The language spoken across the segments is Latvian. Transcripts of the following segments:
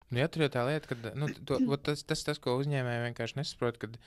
Nu, tur jau tā lieta, ka tas, ko uzņēmēji vienkārši nesaprot, kad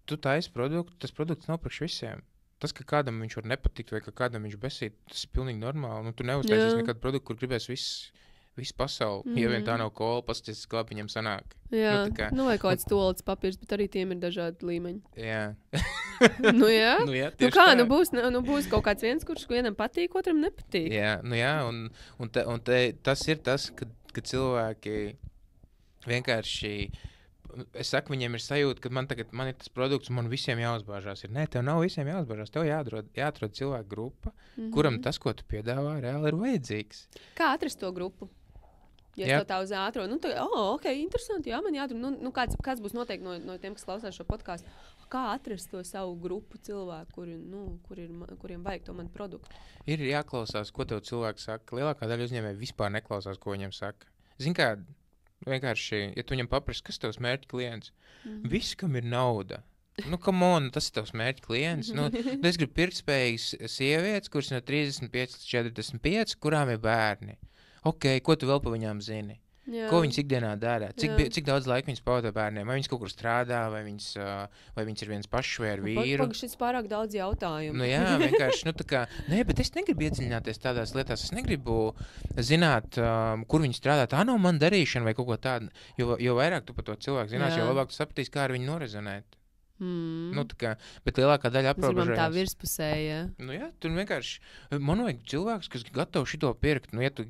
tu taisi produktu, tas produkts nav priekš visiem. Tas, ka kādam viņš var nepatikt vai ka kādam viņš besīt, tas ir pilnīgi normāli. Nu, tu neuztaisīsi nekādu produktu, kur gribēs visu pasauli. Ja vien tā nav kola, pasties, kā viņam sanāk. Jā, vai kaut kāds toalets papīrs, bet arī tiem ir dažādi līmeņi. Jā. jā, kā, būs kaut kāds viens, kurš vienam patīk, otram nepatīk. Jā, tas ir tas, kad cilvēki vienkārši... Es saku, viņiem ir sajūta, ka man ir tas produkts, un man visiem jāuzbāžās. Nē, tev nav visiem jāuzbāžās. Tev jāatrod cilvēku grupa, kuram tas, ko tu piedāvā, reāli ir vajadzīgs. Kā atrast to grupu? Ja to tā uz ātro, ok, interesanti, jā, man jāatrod. Kāds būs noteikti no tiem, kas klausās šo podcastu? Kā atrast to savu grupu cilvēku, kuriem vajag to manu produktu? Ir jāklausās, ko tev cilvēks saka. Lielākā daļa uzņēmēji vispār neklausās, ko viņam saka. Zini kā... Vienkārši, ja tu viņam paprasti, kas ir tavs mērķa klients, viss, kam ir nauda. Come on, tas ir tavs mērķa klients. Es gribu pirktspējīgas sievietes, kuras no 35 līdz 45, kurām ir bērni. Ok, ko tu vēl pa viņām zini? Jā. Ko viņas ikdienā dara? Cik daudz laika viņas pavada bērniem? Vai viņas kaut kur strādā, vai viņas ir viens pašs vai ar vīru? Šis pārāk daudz jautājumu. Jā, vienkārši, nē, bet es negribu iedziļināties tādās lietās. Es negribu zināt, kur viņi strādā. Tā nav man darīšana vai kaut ko tādu. Jo vairāk tu par to cilvēku zinās, jo labāk tu sapratīsi, kā ar viņu norezonēt. Bet lielākā daļa aprobežojas. Mēs gribam tā virspusēja. Jā, tur vienkārši, man vajag cilvēks, kas gatavu šito pirkt. Ja tu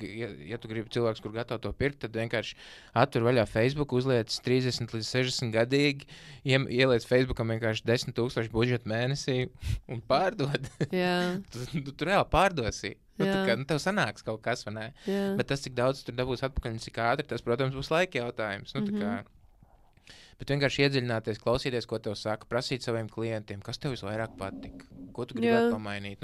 gribi cilvēks, kur gatavu to pirkt, tad vienkārši atver vaļā Facebook, uzliec 30 līdz 60 gadīgi, ieliec Facebookam vienkārši 10,000 budžetu mēnesī un pārdod. Tu reāli pārdosi. Tev sanāks kaut kas, vai ne? Bet tas, cik daudz tur dabūs atpakaļ un cik ātri, tas, protams, būs laika jautājums. Bet vienkārši iedziļināties, klausīties, ko tev saka, prasīt saviem klientiem, kas tev visvairāk patika, ko tu gribētu pamainīt.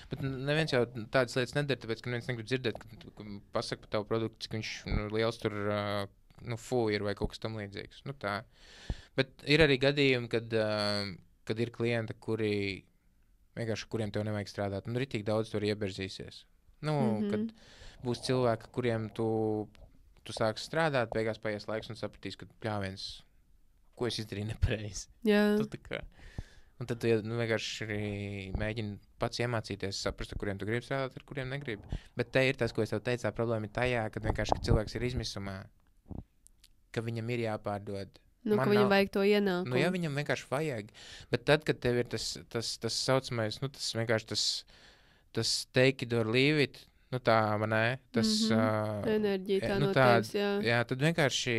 Bet neviens jau tādas lietas nedara, tāpēc, ka neviens negrib dzirdēt, ka pasaka par tavu produktu, cik viņš liels tur ir vai kaut kas tam līdzīgs. Tā. Bet ir arī gadījumi, kad ir klienti, kuriem tev nevajag strādāt. Ritīgi daudz tur ieberzīsies. Kad būs cilvēki, kuriem tu sāksi strādāt, beigās paies laiks un sapratīs, ka pļāviens, ko es izdarīju nepareizi. Un tad tu vienkārši mēģini pats iemācīties, saprast, ar kuriem tu gribi strādāt, ar kuriem negribi. Bet te ir tas, ko es tev teicu, problēma ir tajā, kad vienkārši cilvēks ir izmisumā, ka viņam ir jāpārdod. Ka viņam vajag to ienākumu. Jā, viņam vienkārši vajag. Bet tad, kad tev ir tas saucamais, tas vienkārši tas take it or leave it, tā, vai ne? Tas... enerģija tā no tevis, jā. Jā, tad vienkārši,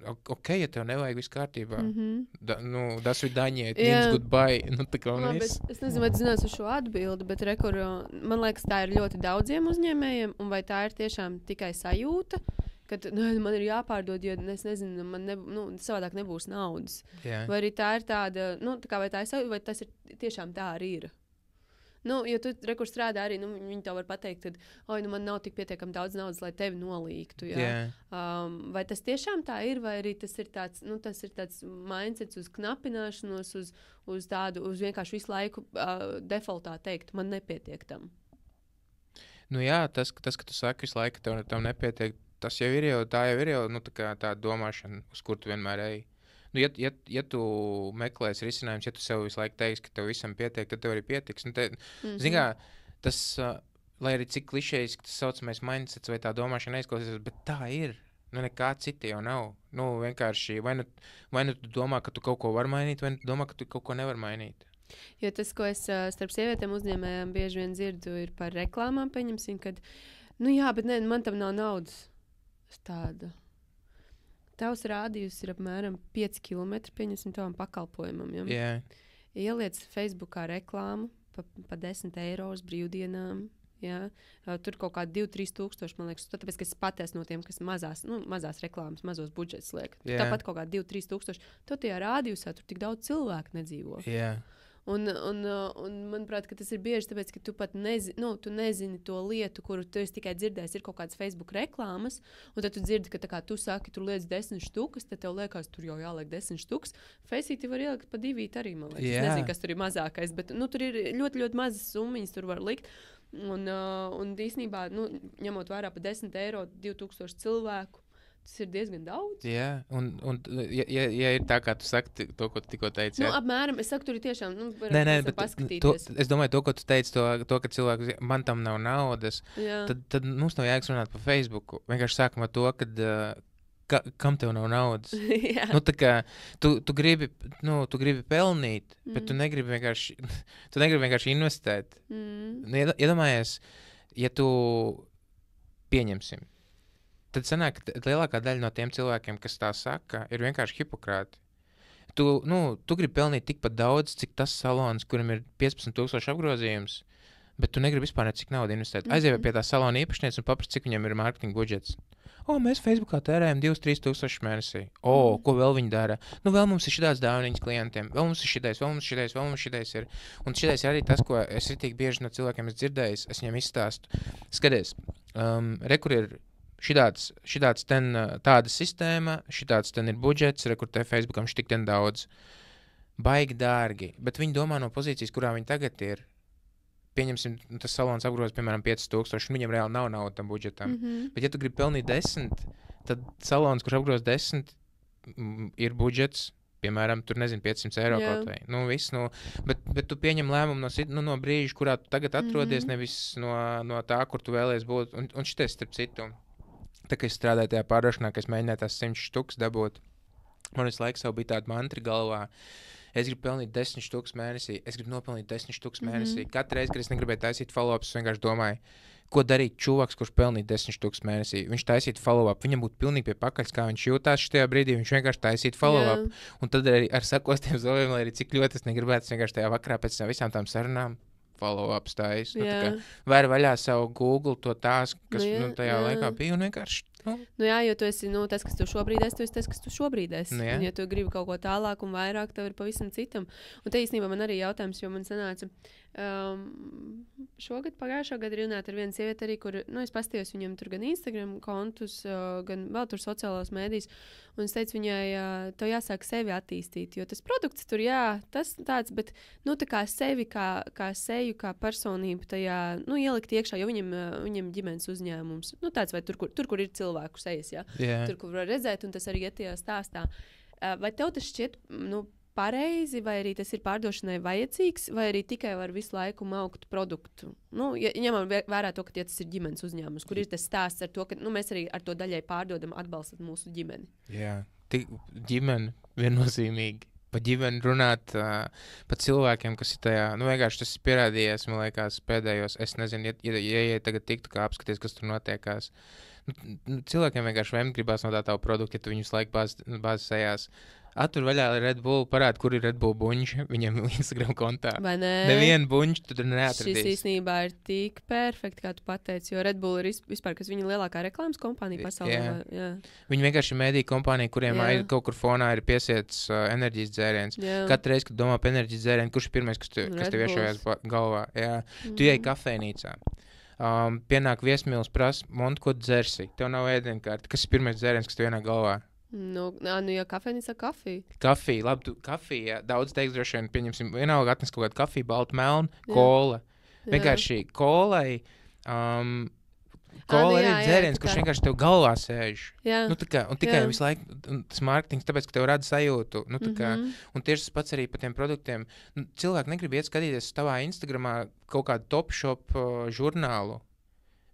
ok, ja tev nevajag viss kārtībā. Das vidaņiet, means goodbye. Es nezinu, vai tu zinās uz šo atbildi, bet man liekas, tā ir ļoti daudziem uzņēmējiem, un vai tā ir tiešām tikai sajūta, ka man ir jāpārdod, jo es nezinu, man savādāk nebūs naudas. Jā. Vai arī tā ir tāda, vai tā ir sajūta, vai tas ir tiešām tā arī ir. Jo tu rekur strādā arī, viņi tev var pateikt, ka man nav tik pietiekami daudz naudas, lai tevi nolīgtu. Vai tas tiešām tā ir, vai arī tas ir tāds mindsets uz knapināšanos, uz vienkārši visu laiku defaultā teikt, man nepietiek tam. Jā, tas, ka tu saki visu laiku, tev nepietiek, tas jau ir tā domāšana, uz kur tu vienmēr eji. Ja tu meklēsi risinājumus, ja tu sev visu laiku teiksi, ka tev visam pietiek, tad tev arī pietiks. Zini kā, tas, lai arī cik klišejis tas saucamais mindsets vai tā domāšana neizklausīsies, bet tā ir. Nekā cita jau nav. Vienkārši vai nu tu domā, ka tu kaut ko var mainīt, vai nu tu domā, ka tu kaut ko nevar mainīt. Jo tas, ko es starp sievietēm uzņēmējām bieži vien dzirdu, ir par reklāmām, pieņemsim, kad, bet nē, man tam nav naudas. Tāda. Tavs rādījus ir apmēram 5 km, pieņemsim tavam pakalpojumam. Ja? Yeah. Ieliec Facebookā reklāmu pa 10 eiro uz brīvdienām. Ja? Tur kaut kā 2-3 tūkstoši, man liekas. Tāpēc, ka es pat esmu no tiem, kas mazās reklāmas, mazos budžets liek. Yeah. Tāpat kaut kā 2-3 tūkstoši. Tad tajā rādījusā tur tik daudz cilvēku nedzīvo. Yeah. Un manuprāt, ka tas ir bieži, tāpēc, ka tu pat nezini to lietu, kuru tu esi tikai dzirdējis, ir kaut kādas Facebook reklāmas, un tad tu dzirdi, ka tā kā tu saki, tur liec 10 štukas, tad tev liekas, tur jau jāliek 10 štukas. Faceīti var ielikt pa 2 arī, man liekas. Yeah. Es nezinu, kas tur ir mazākais, bet tur ir ļoti, ļoti mazas summiņas, tur var likt. Un īsnībā, ņemot vērā pa 10 eiro 2000 cilvēku, tas ir diezgan daudz. Jā, un ja ir tā, kā tu saki, to, ko tu tikko teici. Jā. Apmēram, es saku, tur ir tiešām, Nē, bet paskatīties. Es domāju, to, ko tu teici, to ka cilvēks, man tam nav naudas, tad mums nav jēgas runāt pa Facebooku. Vienkārši sākam ar to, kam tev nav naudas. Tā kā tu gribi pelnīt, bet tu negribi vienkārši investēt. Iedomājies, ja tu pieņemsim, tad sanāk, ka lielākā daļa no tiem cilvēkiem, kas tā saka, ir vienkārši hipokrāti. Tu gribi pelnīt tikpat daudz, cik tas salons, kuram ir 15,000 apgrozījums, bet tu negribi vispār cik naudu investēt. Aiziet pie tā salona īpašniece un paprast, cik viņam ir mārketinga budžets. Mēs Facebookā tērējam 2-3 tūkstošus mēnesī. Ko vēl viņi dara? Vēl mums ir šitās dāvaniņas klientiem. Vēl mums ir šitais ir. Un šitais ir arī tas, ko es ritīgi bieži no cilvēkiem esmu dzirdējis. Es viņiem izstāstu. Skaties, kur ir šitāds ten tāda sistēma, šitāds ten ir budžets, kur te Facebookam šitik ten daudz. Baigi dārgi. Bet viņi domā no pozīcijas, kurā viņi tagad ir. Pieņemsim, tas salons apgroz, piemēram, 5,000, un viņam reāli nav nauda tam budžetam. Bet ja tu gribi pelnīt 10, tad salons, kurš apgroz 10, ir budžets, piemēram, tur nezinu, 500 eiro kaut vai. Bet tu pieņem lēmumu no brīža, kurā tu tagad atrodies, nevis no tā, kur tu vēlies būt. Un šitais, starp citu, tā kā es strādāju tajā pārdošanā, ka es mēģināju tās 100 štukas dabūt, man visu laiku bija tāda mantra galvā. Es gribu pelnīt 10 štukas mēnesī, es gribu nopelnīt 10 štukas mēnesī. Katru reizi, kad es negribēju taisīt follow-ups, es vienkārši domāju, ko darīt čuvaks, kurš pelnīt 10 štukas mēnesī. Viņš taisītu follow-up, viņam būtu pilnīgi pie pakaļs, kā viņš jūtās šajā brīdī, viņš vienkārši taisītu follow-up. Un tad arī ar sakostiem zoliem, lai arī cik ļoti es negribētu, es vienkārši tajā vakarā pēc visām tām sarunām follow-up stājas. Vēr vaļā savu Google to tās, kas tajā laikā bija un vienkārši. Jo tu esi tas, kas tu šobrīd esi, tu esi tas, kas tu šobrīd esi. Un, ja tu gribi kaut ko tālāk un vairāk, tev ir pavisam citam. Un te īstenībā man arī jautājums, jo man sanāca pagājušā gada runāt ar vienu sievieti arī, kur, es pastījos viņam tur gan Instagram kontus, gan vēl tur sociālās mēdīs, un es teicu viņai, tev jāsāk sevi attīstīt, jo tas produkts tur, tas tāds, bet, tā kā sevi, kā seju, kā personību tajā, ielikt iekšā, jo viņam ģimenes uzņēmums, tāds vai tur, kur ir cilvēku sejas, tur, kur var redzēt, un tas arī iet tajā stāstā. Vai tev tas šķiet, pareizi, vai arī tas ir pārdošanai vajadzīgs, vai arī tikai var visu laiku maukt produktu? Ņemam vērā to, ka tas ir ģimenes uzņēmums, kur ir tas stāsts ar to, ka mēs arī ar to daļai pārdodam, atbalstat mūsu ģimeni. Jā, ģimene viennozīmīgi. Pa ģimeni runāt par cilvēkiem, kas ir tajā, vienkārši tas ir pierādījies, man liekas, pēdējos, es nezinu, ja tagad tiktu kā apskaties, kas tur notiekās. Cilvēkiem vienkārši vaimt gribās no tā tavu produktu, ja tu viņus laiku bāzi sejās. Atver vaļā Red Bull, parāda, kur ir Red Bull buņģi viņam Instagram kontā. Vai ne? Nevienu buņģi tu tur neatradīs. Šis īstenībā ir tik perfekti, kā tu pateici, jo Red Bull ir vispār, kas viņa lielākā reklāmas kompānija pasaulē. Jā. Viņi vienkārši ir mēdīja kompānija, kuriem kaut kur fonā ir piesiets enerģijas dzēriens. Katru reizi, kad domā par enerģijas dzērienu, kurš ir pirmais, kas tev iešojās galvā? Jā. Tu ej kafejnīcā. Pienāk viesmīlis prasa, ko dzersi? Tev nav ēdienkārta. Kas ir pirmais dzēriens, kas tev ienāk galvā? Ja kafejnīca kafija. Kafija, labi, kafija, daudz teiks droši vien, pieņemsim, vienalga atnes kaut kādu kafiju, baltu melnu, kola. Vienkārši kolai, kola ir dzēriens, kurš vienkārši tev galvā sēž. Un tikai visu laiku tas mārketings, tāpēc, ka tev rada sajūtu. Un tieši tas pats arī par tiem produktiem. Cilvēki negrib iet skatīties tavā Instagramā kaut kādu top shop žurnālu.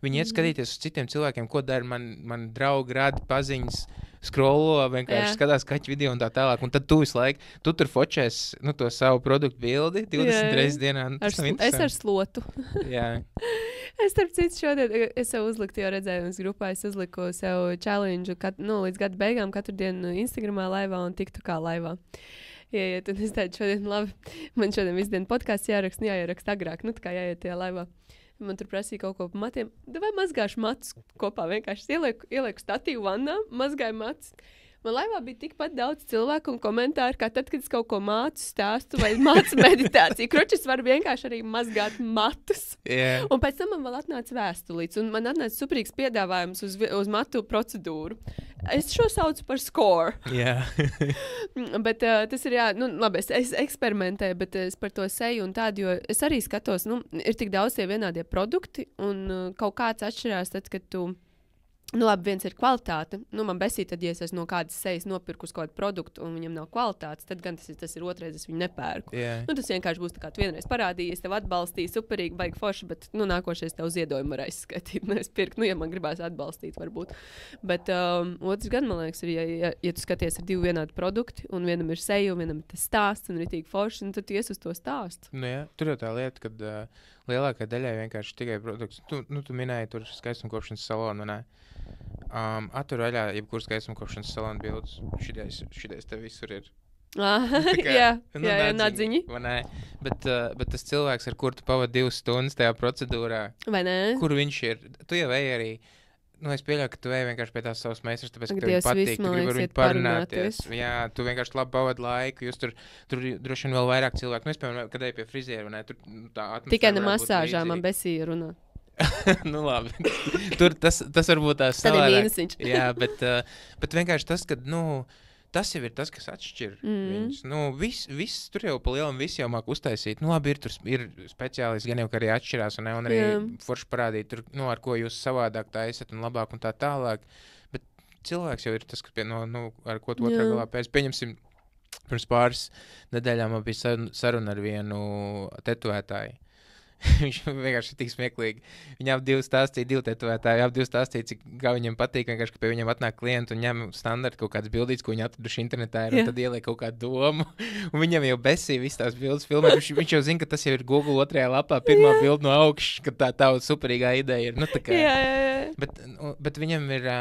Viņi iet skatīties uz citiem cilvēkiem, ko dara man draugi, radi paziņas, scrollo, vienkārši skatās kaķu video un tā tālāk. Un tad tu visu laiku, tu tur fočēs to savu produktu bildi 20 reizes dienā. Es ar slotu. Jā. Es starp citu šodien, es sev uzliku, jo redzēju, grupā es uzliku sev challenge, līdz gada beigām katru dienu Instagramā laivā un TikTokā laivā. Ieiet, un es teicu šodien, labi, man šodien visu dienu podcasts jāraksta, jāieraksta agrāk, tā kā jāiet tajā laivā. Man tur prasīja kaut ko par matiem. Vai mazgāšu matus kopā? Vienkārši ielieku statīvu vannā, mazgāju matus. Man laivā bija tikpat daudz cilvēku un komentāru, kā tad, kad es kaut ko mācu stāstu vai mācu meditāciju. Kroķis var vienkārši arī mazgāt matus. Yeah. Un pēc tam man vēl atnāca vēstulīts. Un man atnāca superīgs piedāvājums uz matu procedūru. Es šo saucu par score. Jā. Bet tas ir, jā, nu, labi, es eksperimentēju, bet es par to seju un tādu, jo es arī skatos, nu, ir tik daudz tie vienādie produkti, un kaut kāds atšķirās tad, kad tu, nu, labi, viens ir kvalitāte. Nu, man besī, tad, ja es esmu no kādas sejas nopirku uz kādu produktu un viņam nav kvalitātes, tad gan tas ir otrais, es viņu nepērku. Yeah. Nu, tas vienkārši būs tā kā tu vienreiz parādījies, tev atbalstīja, superīgi, baigi forši, bet, nu, nākošais tev ziedojumu var aizskaitīt. Nu, es pirku, nu, ja man gribās atbalstīt, varbūt. Bet otrs gan, man liekas, ir, ja tu skaties ar divu vienādu produktu, un vienam ir seja, un vienam ir tas stāsts, un ritīgi forši, un tad tu ies uz to stāstu. Nu, jā, tur jau tā lieta, kad lielākā daļai vienkārši tikai produkts. Tu minēji tur skaistumkopšanas salonu, ne? Atver vaļā jebkuras skaistumkopšanas salonu bildes. Šitais te visur ir. Jā, nadziņi. Bet tas cilvēks, ar kuru tu pavadi 2 stundas tajā procedūrā, vai ne? Kur viņš ir, tu jau ej arī, nu es pieļauju, ka tu ej vienkārši pie tās savas meistras, tāpēc, ka tev patīk, tu gribi ar viņu parunāties. Jā, tu vienkārši labi pavadi laiku, jūs tur droši vien vēl vairāk cilvēku. Nu, es, piemēram, kad eju pie frizieru, ne, tur tā atmosfēra. Tikai ne masāžā man besīja runā. Nu labi, tur tas varbūt tās savādāk. Jā, bet vienkārši tas, ka, nu, tas jau ir tas, kas atšķir viņus. Nu, viss tur jau pa lielam, viss jau māk uztaisīt. Nu labi, ir speciālisti, gan jau, ka arī atšķirās un arī forši parādīt, tur, nu, ar ko jūs savādāk taisat un labāk un tā tālāk. Bet cilvēks jau ir tas, kas ar ko tu otrā galā pēc. Pieņemsim, pirms pāris nedēļām man bija saruna ar vienu tetuētāju. Viņš vienkārši ir tik smieklīgi. Viņi ap 2 stāstīja, 2 tetovētāji, ap 2 stāstīja, cik kā viņam patīk, vienkārši, ka pie viņiem atnāk klienti un ņem standarti kaut kādas bildītes, ko viņi atraduši internetā, un tad ieliek kaut kādu domu. Un viņam jau besīja visas tās bildes filmēt. Viņš jau zina, ka tas jau ir Google 2. lapā, pirmā bilde no augšas, ka tā superīgā ideja ir. Nu, tā kā, bet viņam ir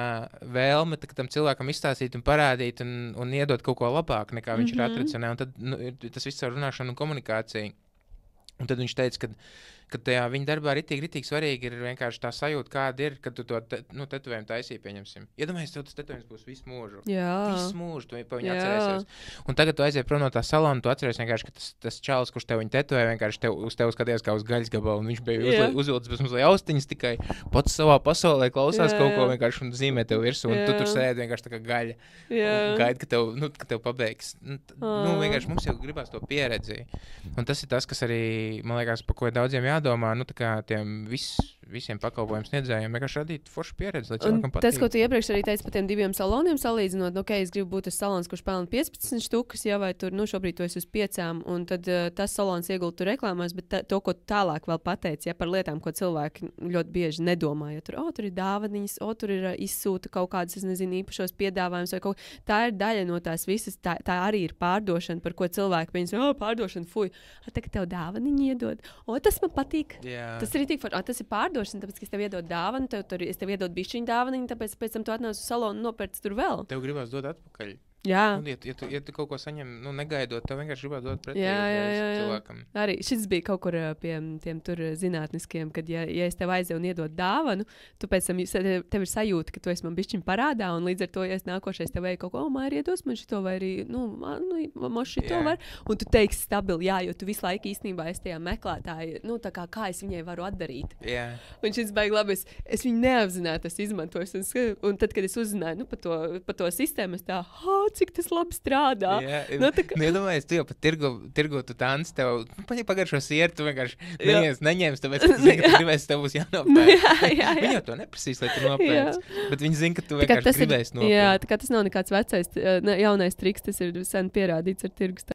vēlme tam cilvēkam izstāstīt un parādīt un iedot kaut ko labāk, nekā viņš ir atracis. Un tad tas viss ar runāšanu un komunikāciju. Un tad viņš teica, ka tajā viņa darbā ritīgi svarīgi ir vienkārši tā sajūta, kāda ir, kad tu to tetovējumu taisīji, pieņemsim. Iedomājies, tev tas tetovējums būs visu mūžu. Jā. Visu mūžu, tu pa viņu atcerēsies. Un tagad tu aizies prom no tā salona, tu atceries vienkārši, ka tas čalis, kurš tev viņu tetovēja, vienkārši uz tevi skatījās kā uz gaļas gabalu, un viņš bija uzvilcis bez mazliet austiņas, tikai pats savā pasaulē klausās kaut ko vienkārši un zīmē tev virsū, un tu tur sēdi vienkārši tā kā gaļa. Gaidi, ka tev pabeigs. Nu, vienkārši mums jau gribās to pieredzi. Un tas ir tas, kas arī, man liekas, par ko daudziem jādomā, nu tā kā tiem visiem pakalpojumu sniedzējiem vienkārši radīt foršu pieredzi, lai cilvēkam patīk. Tas, ko tu iepriekš arī teici par tiem 2 saloniem salīdzinot, ok, es gribu būt tas salons, kurš pelna 15 štukas, ja vai tur, nu šobrīd tu esi uz 5, un tad tas salons iegultu reklāmās, bet to, ko tālāk vēl pateici, ja par lietām, ko cilvēki ļoti bieži nedomā, ja tur ir dāvaniņas, tur ir izsūta kaut kādas, es nezinu, īpašos piedāvājums vai kaut tā ir daļa no tās visas, tā arī ir pārdošana, par ko cilvēki viņas, pārdošana, fuj, tagad tev dāvaniņu iedod, tas man patīk, tas ir tik forši, tas ir pārdošana, tāpēc, ka es tev iedodu dāvanu, es tev iedodu bišķiņu dāvaniņu, tāpēc pēc tam tu atnāc uz salonu un nopērc tur vēl. Tev gribās dot atpakaļ. Jā. Un, ja tu kaut ko saņem, negaidot, tev vienkārši gribētu dot pretī cilvēkam. Arī šis bija kaut kur pie tiem tur zinātniskiem, kad ja es tev aizdevu un iedod dāvanu, tu pēc tam tev ir sajūta, ka tu esi man bišķiņ parādā, un līdz ar to, ja es nākošais tev veju kaut ko, Māri, iedos man šito, vai arī, man šito var, un tu teiksi stabili, jā, jo tu visu laiku īstenībā esi tajā meklētāji, tā kā es viņai varu atdarīt. Jā. Un šis baigi labi, es viņu neapzināti izmantoju, un tad, kad es uzzināju, par to sistēmu, es tā, cik tas labi strādā. Iedomājies, tu jau pat tirgo tu tanci, tev pagaršo sieru, tu vienkārši neņēmis, tāpēc, ka tu zini, ka tu gribēsi, tev būs jānopērk. Viņi jau to neprasīs, lai tu nopērc, bet viņi zina, ka tu vienkārši gribēsi nopērk. Jā, tā kā tas nav nekāds vecais, jaunais triks, tas ir sen pierādīts ar tirgus.